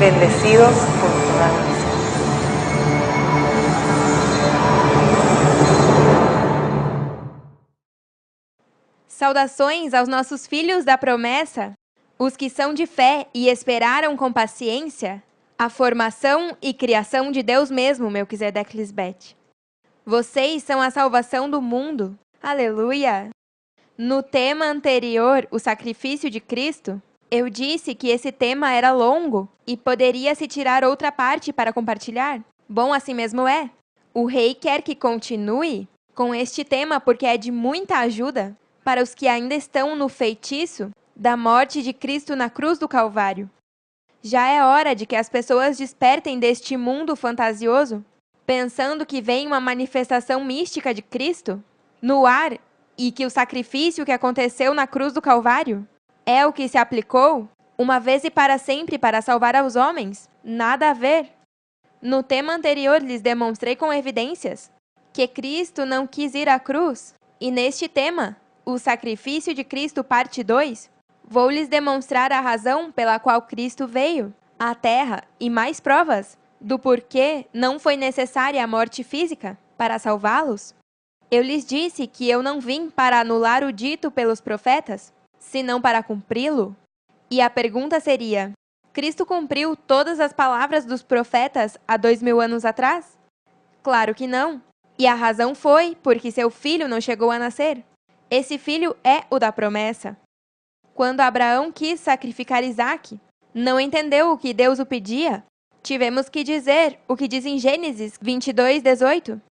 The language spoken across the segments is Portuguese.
bendecidos por tu gracia. Saudações aos nossos filhos da promessa, os que são de fé e esperaram com paciência a formação e criação de Deus mesmo, Melquisedeque Lisbeth. Vocês são a salvação do mundo. Aleluia! No tema anterior, o sacrifício de Cristo, eu disse que esse tema era longo e poderia se tirar outra parte para compartilhar. Bom, assim mesmo é. O rei quer que continue com este tema porque é de muita ajuda para os que ainda estão no feitiço da morte de Cristo na cruz do Calvário. Já é hora de que as pessoas despertem deste mundo fantasioso, pensando que vem uma manifestação mística de Cristo no ar e que o sacrifício que aconteceu na cruz do Calvário é o que se aplicou uma vez e para sempre para salvar aos homens. Nada a ver. No tema anterior, lhes demonstrei com evidências que Cristo não quis ir à cruz, e neste tema, o sacrifício de Cristo, parte 2, vou lhes demonstrar a razão pela qual Cristo veio à Terra e mais provas do porquê não foi necessária a morte física para salvá-los. Eu lhes disse que eu não vim para anular o dito pelos profetas, senão para cumpri-lo. E a pergunta seria: Cristo cumpriu todas as palavras dos profetas há 2000 anos atrás? Claro que não. E a razão foi porque seu filho não chegou a nascer. Esse filho é o da promessa. Quando Abraão quis sacrificar Isaque, não entendeu o que Deus o pedia. Tivemos que dizer o que diz em Gênesis 22:18.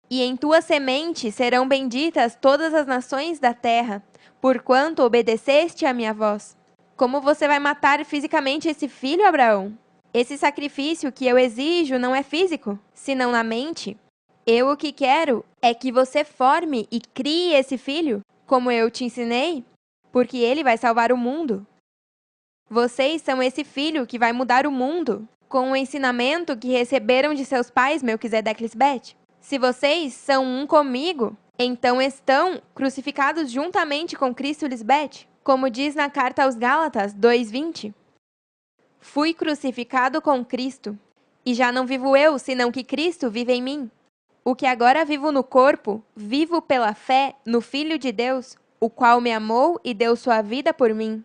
E em tua semente serão benditas todas as nações da terra, porquanto obedeceste à minha voz. Como você vai matar fisicamente esse filho, Abraão? Esse sacrifício que eu exijo não é físico, senão na mente. Eu o que quero é que você forme e crie esse filho, como eu te ensinei, porque ele vai salvar o mundo. Vocês são esse filho que vai mudar o mundo, com o ensinamento que receberam de seus pais, Melquisedeque Lisbeth. Se vocês são um comigo, então estão crucificados juntamente com Cristo, Lisbeth, como diz na carta aos Gálatas 2:20. Fui crucificado com Cristo, e já não vivo eu, senão que Cristo vive em mim. O que agora vivo no corpo, vivo pela fé no Filho de Deus, o qual me amou e deu sua vida por mim.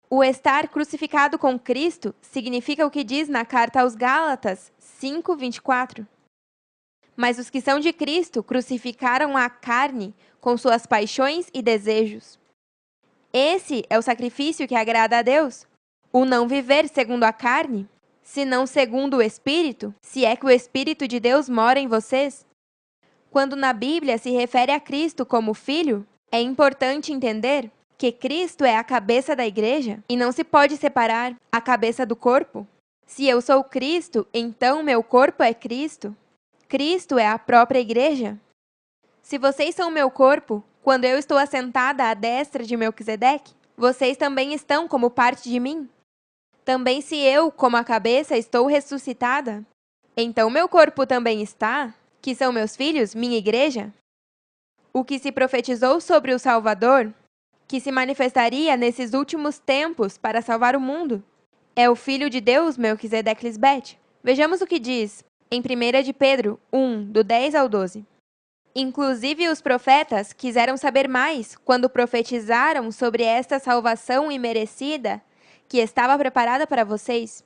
O estar crucificado com Cristo significa o que diz na carta aos Gálatas 5:24. Mas os que são de Cristo crucificaram a carne com suas paixões e desejos. Esse é o sacrifício que agrada a Deus, o não viver segundo a carne, senão segundo o Espírito, se é que o Espírito de Deus mora em vocês. Quando na Bíblia se refere a Cristo como Filho, é importante entender que Cristo é a cabeça da igreja e não se pode separar a cabeça do corpo. Se eu sou Cristo, então meu corpo é Cristo. Cristo é a própria igreja. Se vocês são meu corpo, quando eu estou assentada à destra de Melquisedeque, vocês também estão como parte de mim. Também se eu, como a cabeça, estou ressuscitada, então meu corpo também está, que são meus filhos, minha igreja. O que se profetizou sobre o Salvador, que se manifestaria nesses últimos tempos para salvar o mundo, é o Filho de Deus, Melquisedeque Lisbeth. Vejamos o que diz em 1 de Pedro 1, do 10 ao 12. Inclusive os profetas quiseram saber mais quando profetizaram sobre esta salvação imerecida que estava preparada para vocês.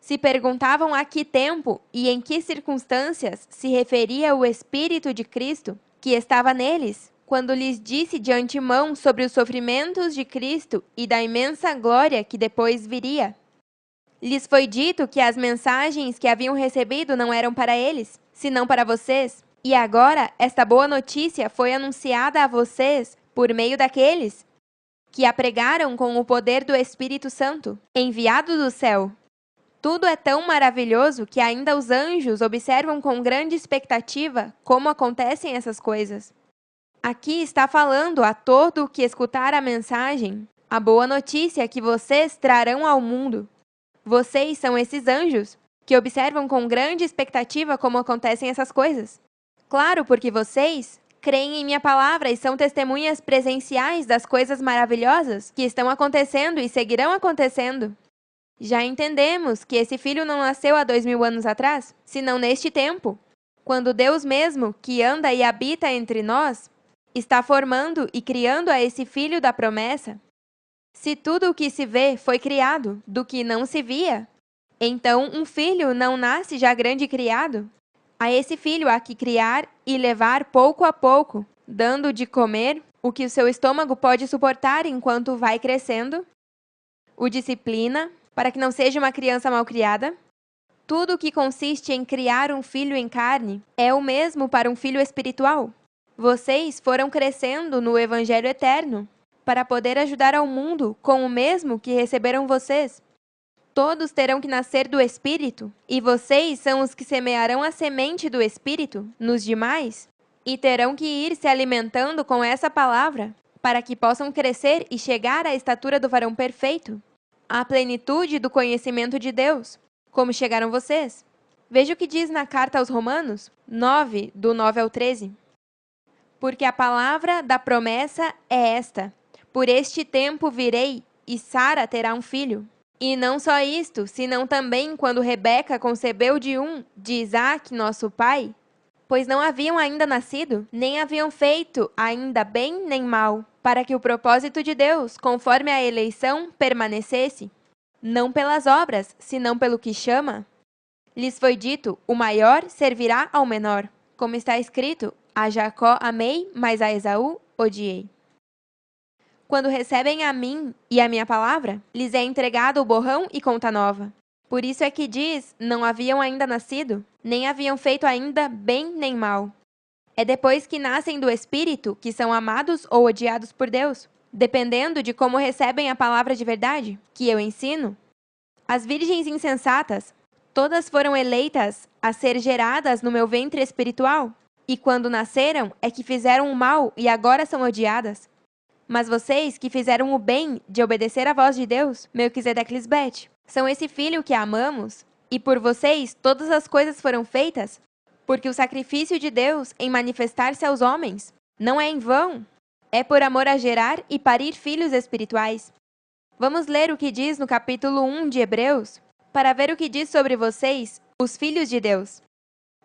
Se perguntavam a que tempo e em que circunstâncias se referia o Espírito de Cristo que estava neles, quando lhes disse de antemão sobre os sofrimentos de Cristo e da imensa glória que depois viria. Lhes foi dito que as mensagens que haviam recebido não eram para eles, senão para vocês. E agora, esta boa notícia foi anunciada a vocês por meio daqueles que a pregaram com o poder do Espírito Santo, enviado do céu. Tudo é tão maravilhoso que ainda os anjos observam com grande expectativa como acontecem essas coisas. Aqui está falando a todo o que escutar a mensagem, a boa notícia que vocês trarão ao mundo. Vocês são esses anjos que observam com grande expectativa como acontecem essas coisas. Claro, porque vocês creem em minha palavra e são testemunhas presenciais das coisas maravilhosas que estão acontecendo e seguirão acontecendo. Já entendemos que esse filho não nasceu há 2000 anos atrás, senão neste tempo, quando Deus mesmo, que anda e habita entre nós, está formando e criando a esse filho da promessa. Se tudo o que se vê foi criado do que não se via, então um filho não nasce já grande e criado? A esse filho há que criar e levar pouco a pouco, dando de comer o que o seu estômago pode suportar enquanto vai crescendo, o disciplina, para que não seja uma criança malcriada. Tudo o que consiste em criar um filho em carne é o mesmo para um filho espiritual. Vocês foram crescendo no Evangelho eterno, para poder ajudar ao mundo com o mesmo que receberam vocês. Todos terão que nascer do Espírito, e vocês são os que semearão a semente do Espírito nos demais, e terão que ir se alimentando com essa palavra, para que possam crescer e chegar à estatura do varão perfeito, à plenitude do conhecimento de Deus, como chegaram vocês. Veja o que diz na carta aos Romanos 9, do 9 ao 13. Porque a palavra da promessa é esta: por este tempo virei, e Sara terá um filho. E não só isto, senão também quando Rebeca concebeu de Isaque, nosso pai, pois não haviam ainda nascido, nem haviam feito ainda bem nem mal, para que o propósito de Deus, conforme a eleição, permanecesse, não pelas obras, senão pelo que chama. Lhes foi dito: o maior servirá ao menor. Como está escrito: a Jacó amei, mas a Esaú odiei. Quando recebem a mim e a minha palavra, lhes é entregado o borrão e conta nova. Por isso é que diz: não haviam ainda nascido, nem haviam feito ainda bem nem mal. É depois que nascem do Espírito que são amados ou odiados por Deus, dependendo de como recebem a palavra de verdade, que eu ensino. As virgens insensatas, todas foram eleitas a ser geradas no meu ventre espiritual, e quando nasceram é que fizeram o mal e agora são odiadas. Mas vocês que fizeram o bem de obedecer à voz de Deus, Melquisedeque, são esse filho que amamos, e por vocês todas as coisas foram feitas, porque o sacrifício de Deus em manifestar-se aos homens não é em vão, é por amor a gerar e parir filhos espirituais. Vamos ler o que diz no capítulo 1 de Hebreus, para ver o que diz sobre vocês, os filhos de Deus.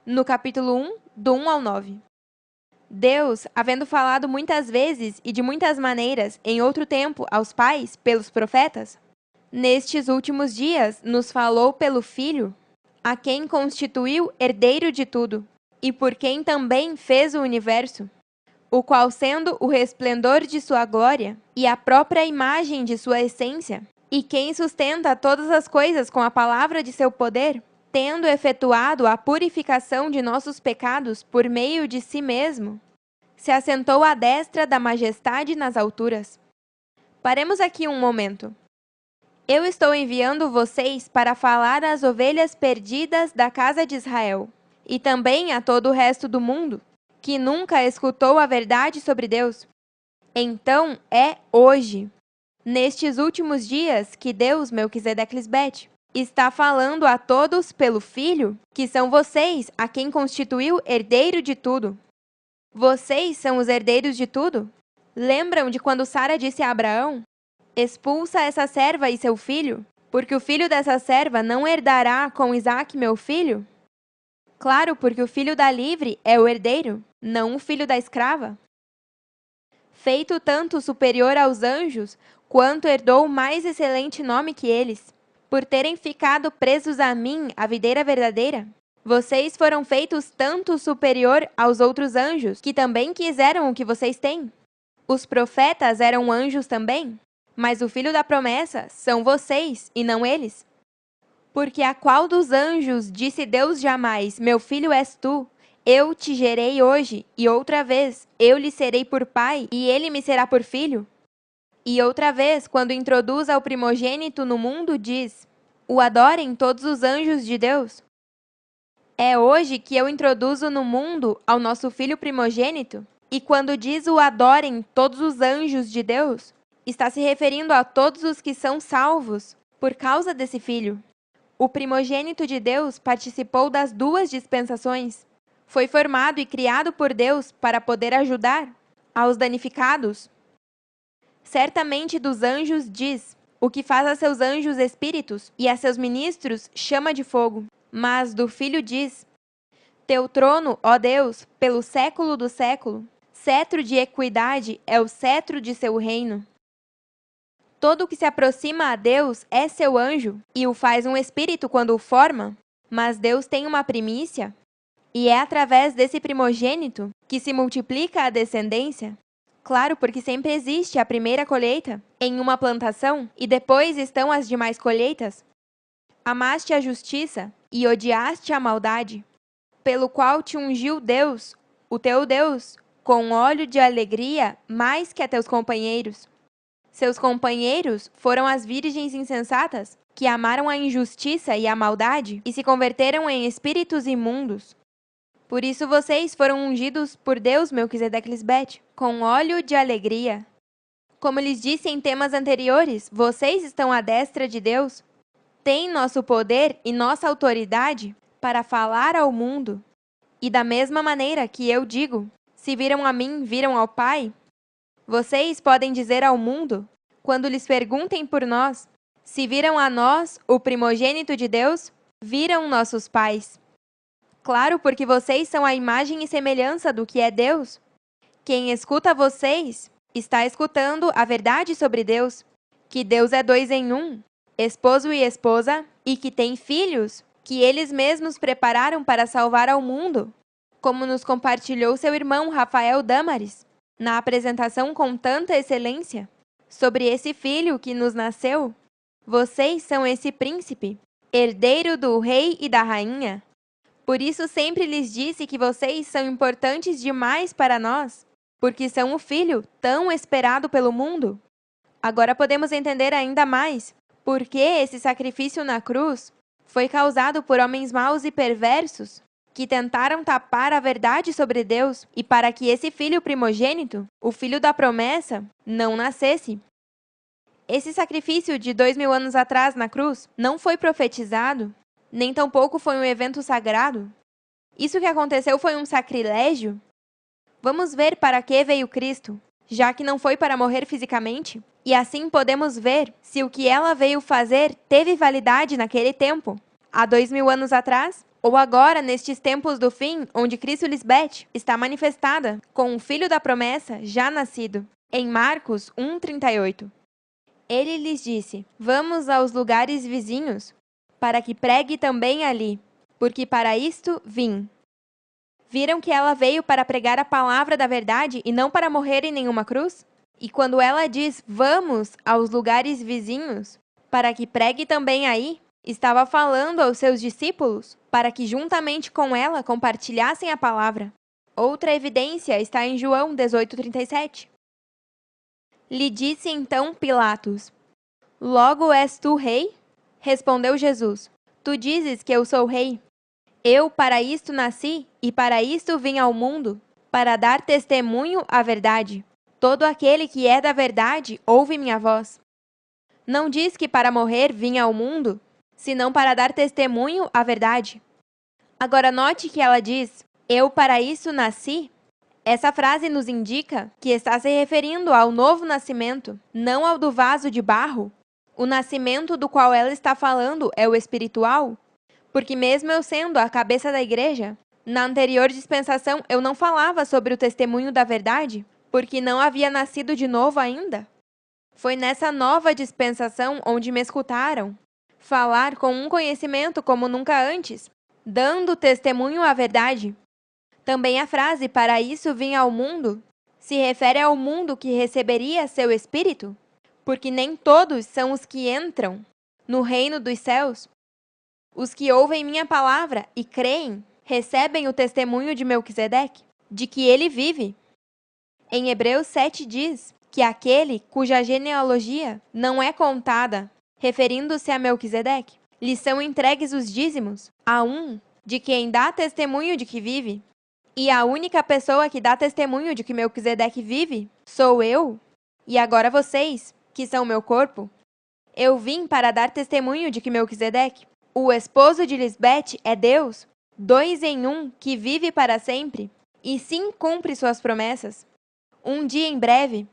No capítulo 1, do 1 ao 9. Deus, havendo falado muitas vezes e de muitas maneiras em outro tempo aos pais, pelos profetas, nestes últimos dias nos falou pelo Filho, a quem constituiu herdeiro de tudo, e por quem também fez o universo, o qual, sendo o resplendor de sua glória e a própria imagem de sua essência, e quem sustenta todas as coisas com a palavra de seu poder, tendo efetuado a purificação de nossos pecados por meio de si mesmo, se assentou à destra da majestade nas alturas. Paremos aqui um momento. Eu estou enviando vocês para falar às ovelhas perdidas da casa de Israel, e também a todo o resto do mundo, que nunca escutou a verdade sobre Deus. Então é hoje, nestes últimos dias, que Deus, Melquisedeque, está falando a todos pelo Filho, que são vocês, a quem constituiu herdeiro de tudo. Vocês são os herdeiros de tudo? Lembram de quando Sara disse a Abraão: expulsa essa serva e seu filho, porque o filho dessa serva não herdará com Isaque, meu filho? Claro, porque o filho da livre é o herdeiro, não o filho da escrava. Feito tanto superior aos anjos, quanto herdou mais excelente nome que eles, por terem ficado presos a mim, a videira verdadeira. Vocês foram feitos tanto superior aos outros anjos, que também quiseram o que vocês têm. Os profetas eram anjos também, mas o filho da promessa são vocês, e não eles. Porque a qual dos anjos disse Deus jamais: meu filho és tu, eu te gerei hoje, e outra vez, eu lhe serei por pai, e ele me será por filho? E outra vez, quando introduz ao primogênito no mundo, diz: o adorem todos os anjos de Deus. É hoje que eu introduzo no mundo ao nosso filho primogênito, e quando diz o adorem todos os anjos de Deus, está se referindo a todos os que são salvos por causa desse filho. O primogênito de Deus participou das duas dispensações. Foi formado e criado por Deus para poder ajudar aos danificados. Certamente dos anjos diz: o que faz a seus anjos espíritos e a seus ministros chama de fogo. Mas do Filho diz: Teu trono, ó Deus, pelo século do século, cetro de equidade é o cetro de seu reino. Todo o que se aproxima a Deus é seu anjo e o faz um espírito quando o forma, mas Deus tem uma primícia, e é através desse primogênito que se multiplica a descendência. Claro, porque sempre existe a primeira colheita em uma plantação e depois estão as demais colheitas. Amaste a justiça e odiaste a maldade, pelo qual te ungiu Deus, o teu Deus, com óleo de alegria mais que a teus companheiros. Seus companheiros foram as virgens insensatas, que amaram a injustiça e a maldade e se converteram em espíritos imundos. Por isso vocês foram ungidos por Deus, Melquisedeque-Lisbete, com óleo de alegria. Como lhes disse em temas anteriores, vocês estão à destra de Deus. Têm nosso poder e nossa autoridade para falar ao mundo. E da mesma maneira que eu digo, se viram a mim, viram ao Pai, vocês podem dizer ao mundo, quando lhes perguntem por nós, se viram a nós, o primogênito de Deus, viram nossos pais. Claro, porque vocês são a imagem e semelhança do que é Deus. Quem escuta vocês está escutando a verdade sobre Deus, que Deus é 2 em 1, esposo e esposa, e que tem filhos que eles mesmos prepararam para salvar ao mundo, como nos compartilhou seu irmão Rafael Damares, na apresentação com tanta excelência. Sobre esse filho que nos nasceu, vocês são esse príncipe, herdeiro do rei e da rainha. Por isso sempre lhes disse que vocês são importantes demais para nós, porque são o filho tão esperado pelo mundo. Agora podemos entender ainda mais por que esse sacrifício na cruz foi causado por homens maus e perversos, que tentaram tapar a verdade sobre Deus e para que esse filho primogênito, o filho da promessa, não nascesse. Esse sacrifício de 2000 anos atrás na cruz não foi profetizado, nem tampouco foi um evento sagrado. Isso que aconteceu foi um sacrilégio? Vamos ver para que veio Cristo, já que não foi para morrer fisicamente, e assim podemos ver se o que ela veio fazer teve validade naquele tempo, há 2000 anos atrás, ou agora nestes tempos do fim, onde Cristo Lisbete está manifestada com o Filho da promessa já nascido, em Marcos 1:38. Ele lhes disse: Vamos aos lugares vizinhos, para que pregue também ali, porque para isto vim. Viram que ela veio para pregar a palavra da verdade e não para morrer em nenhuma cruz? E quando ela diz, vamos aos lugares vizinhos, para que pregue também aí, estava falando aos seus discípulos, para que juntamente com ela compartilhassem a palavra. Outra evidência está em João 18:37. Lhe disse então Pilatos: Logo és tu rei? Respondeu Jesus: Tu dizes que eu sou rei. Eu para isto nasci e para isto vim ao mundo, para dar testemunho à verdade. Todo aquele que é da verdade ouve minha voz. Não diz que para morrer vim ao mundo, senão para dar testemunho à verdade. Agora note que ela diz: Eu para isso nasci. Essa frase nos indica que está se referindo ao novo nascimento, não ao do vaso de barro. O nascimento do qual ela está falando é o espiritual, porque mesmo eu sendo a cabeça da igreja, na anterior dispensação eu não falava sobre o testemunho da verdade, porque não havia nascido de novo ainda. Foi nessa nova dispensação onde me escutaram falar com um conhecimento como nunca antes, dando testemunho à verdade. Também a frase para isso vim ao mundo se refere ao mundo que receberia seu espírito, porque nem todos são os que entram no reino dos céus. Os que ouvem minha palavra e creem, recebem o testemunho de Melquisedeque, de que ele vive. Em Hebreus 7 diz que aquele cuja genealogia não é contada, referindo-se a Melquisedeque, lhe são entregues os dízimos, a um de quem dá testemunho de que vive. E a única pessoa que dá testemunho de que Melquisedeque vive sou eu, e agora vocês, que são meu corpo. Eu vim para dar testemunho de que Melquisedeque, o esposo de Lisbete, é Deus, 2 em 1, que vive para sempre, e sim cumpre suas promessas. Um dia em breve,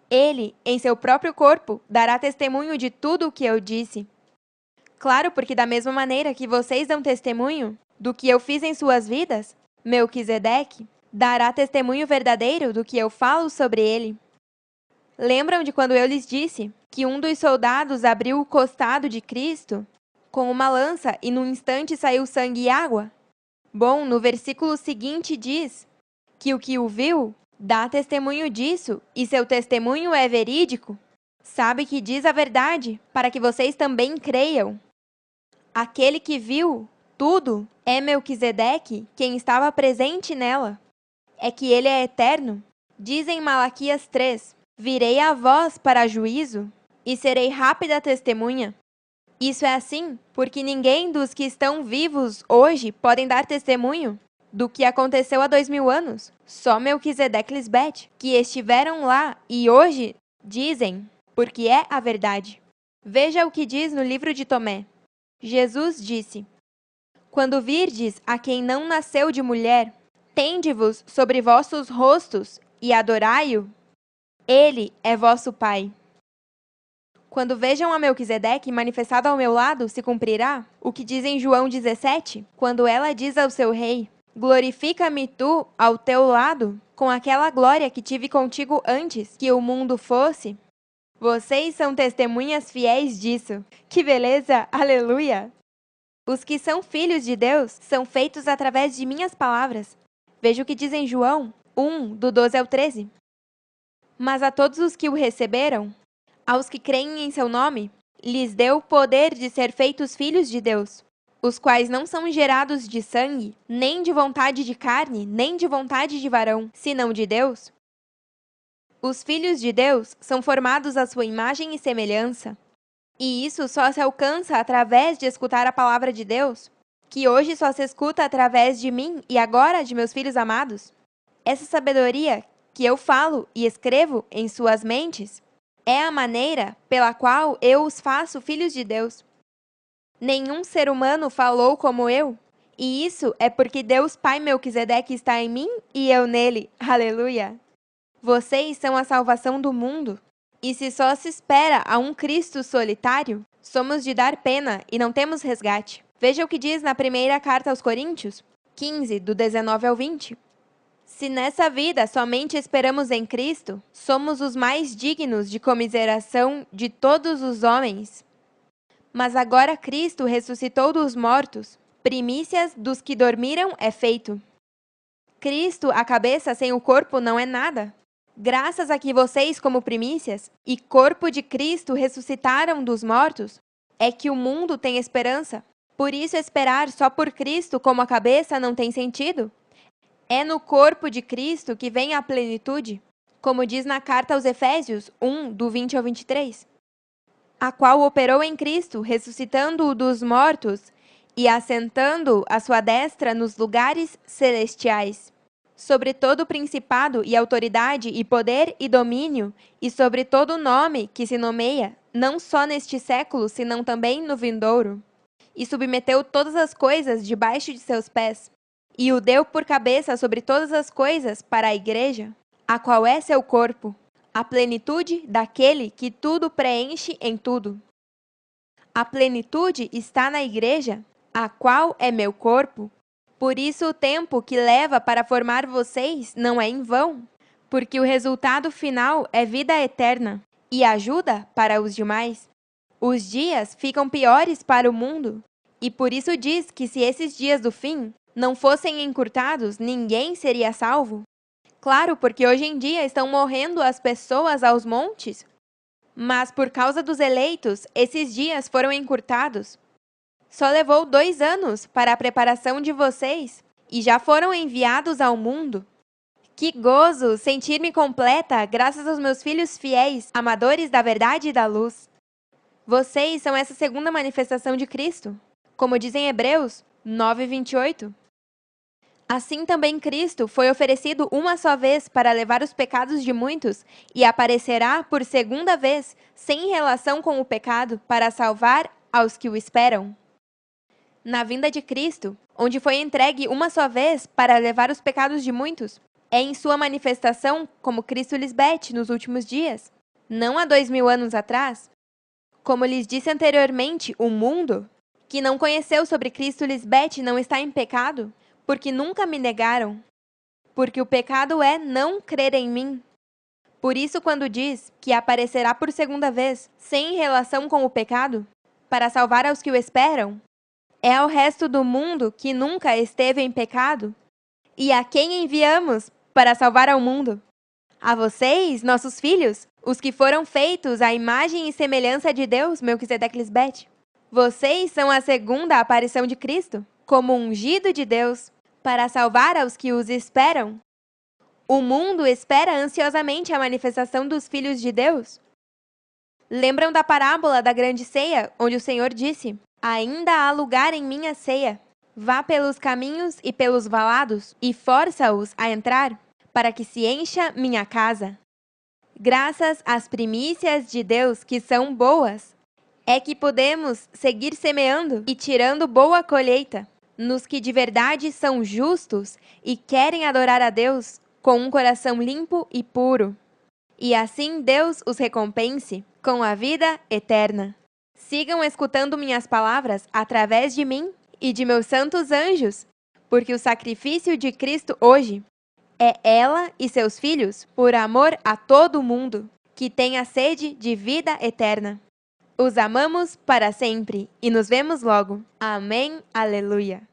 Ele, em seu próprio corpo, dará testemunho de tudo o que eu disse. Claro, porque da mesma maneira que vocês dão testemunho do que eu fiz em suas vidas, Melquisedeque dará testemunho verdadeiro do que eu falo sobre ele. Lembram de quando eu lhes disse que um dos soldados abriu o costado de Cristo com uma lança e num instante saiu sangue e água? Bom, no versículo seguinte diz que o que o viu dá testemunho disso e seu testemunho é verídico. Sabe que diz a verdade, para que vocês também creiam. Aquele que viu tudo é Melquisedeque, quem estava presente nela. É que ele é eterno. Diz em Malaquias 3, virei a vós para juízo e serei rápida testemunha. Isso é assim porque ninguém dos que estão vivos hoje podem dar testemunho do que aconteceu há 2000 anos. Só Melquisedeque e Lisbete, que estiveram lá e hoje dizem, porque é a verdade. Veja o que diz no livro de Tomé. Jesus disse, quando virdes a quem não nasceu de mulher, tende-vos sobre vossos rostos e adorai-o. Ele é vosso Pai. Quando vejam a Melquisedeque manifestado ao meu lado, se cumprirá o que diz em João 17, quando ela diz ao seu rei, glorifica-me tu ao teu lado, com aquela glória que tive contigo antes que o mundo fosse. Vocês são testemunhas fiéis disso. Que beleza! Aleluia! Os que são filhos de Deus são feitos através de minhas palavras. Veja o que diz em João 1, do 12 ao 13. Mas a todos os que o receberam, aos que creem em seu nome, lhes deu o poder de ser feitos filhos de Deus, os quais não são gerados de sangue, nem de vontade de carne, nem de vontade de varão, senão de Deus. Os filhos de Deus são formados à sua imagem e semelhança. E isso só se alcança através de escutar a palavra de Deus, que hoje só se escuta através de mim e agora de meus filhos amados. Essa sabedoria que eu falo e escrevo em suas mentes é a maneira pela qual eu os faço filhos de Deus. Nenhum ser humano falou como eu, e isso é porque Deus Pai Melquisedeque está em mim e eu nele. Aleluia! Vocês são a salvação do mundo. E se só se espera a um Cristo solitário, somos de dar pena e não temos resgate. Veja o que diz na primeira carta aos Coríntios, 15, do 19 ao 20. Se nessa vida somente esperamos em Cristo, somos os mais dignos de comiseração de todos os homens. Mas agora Cristo ressuscitou dos mortos, primícias dos que dormiram é feito. Cristo, a cabeça sem o corpo, não é nada. Graças a que vocês, como primícias, e corpo de Cristo ressuscitaram dos mortos, é que o mundo tem esperança. Por isso, esperar só por Cristo como a cabeça não tem sentido. É no corpo de Cristo que vem a plenitude, como diz na carta aos Efésios 1, do 20 ao 23, a qual operou em Cristo, ressuscitando-o dos mortos e assentando a sua destra nos lugares celestiais, sobre todo principado e autoridade e poder e domínio, e sobre todo nome que se nomeia, não só neste século, senão também no vindouro. E submeteu todas as coisas debaixo de seus pés, e o deu por cabeça sobre todas as coisas para a igreja, a qual é seu corpo, a plenitude daquele que tudo preenche em tudo. A plenitude está na igreja, a qual é meu corpo. Por isso o tempo que leva para formar vocês não é em vão, porque o resultado final é vida eterna e ajuda para os demais. Os dias ficam piores para o mundo, e por isso diz que se esses dias do fim não fossem encurtados, ninguém seria salvo. Claro, porque hoje em dia estão morrendo as pessoas aos montes, mas por causa dos eleitos, esses dias foram encurtados. Só levou 2 anos para a preparação de vocês e já foram enviados ao mundo. Que gozo sentir-me completa graças aos meus filhos fiéis, amadores da verdade e da luz. Vocês são essa segunda manifestação de Cristo, como diz em Hebreus 9:28. Assim também Cristo foi oferecido uma só vez para levar os pecados de muitos e aparecerá por segunda vez, sem relação com o pecado, para salvar aos que o esperam. Na vinda de Cristo, onde foi entregue uma só vez para levar os pecados de muitos, é em sua manifestação como Cristo Lisbete nos últimos dias, Não há 2000 anos atrás? Como lhes disse anteriormente, o mundo, que não conheceu sobre Cristo Lisbete, não está em pecado, porque nunca me negaram. Porque o pecado é não crer em mim. Por isso, quando diz que aparecerá por segunda vez, sem relação com o pecado, para salvar aos que o esperam, é ao resto do mundo que nunca esteve em pecado, e a quem enviamos para salvar ao mundo? A vocês, nossos filhos, os que foram feitos à imagem e semelhança de Deus, Melquisedeque Lisbete. Vocês são a segunda aparição de Cristo, como ungido de Deus, para salvar aos que os esperam. O mundo espera ansiosamente a manifestação dos filhos de Deus. Lembram da parábola da grande ceia, onde o Senhor disse: ainda há lugar em minha ceia. Vá pelos caminhos e pelos valados e força-os a entrar, para que se encha minha casa. Graças às primícias de Deus, que são boas, é que podemos seguir semeando e tirando boa colheita nos que de verdade são justos e querem adorar a Deus com um coração limpo e puro. E assim Deus os recompense com a vida eterna. Sigam escutando minhas palavras através de mim e de meus santos anjos, porque o sacrifício de Cristo hoje é ela e seus filhos por amor a todo mundo, que tem a sede de vida eterna. Os amamos para sempre e nos vemos logo. Amém. Aleluia.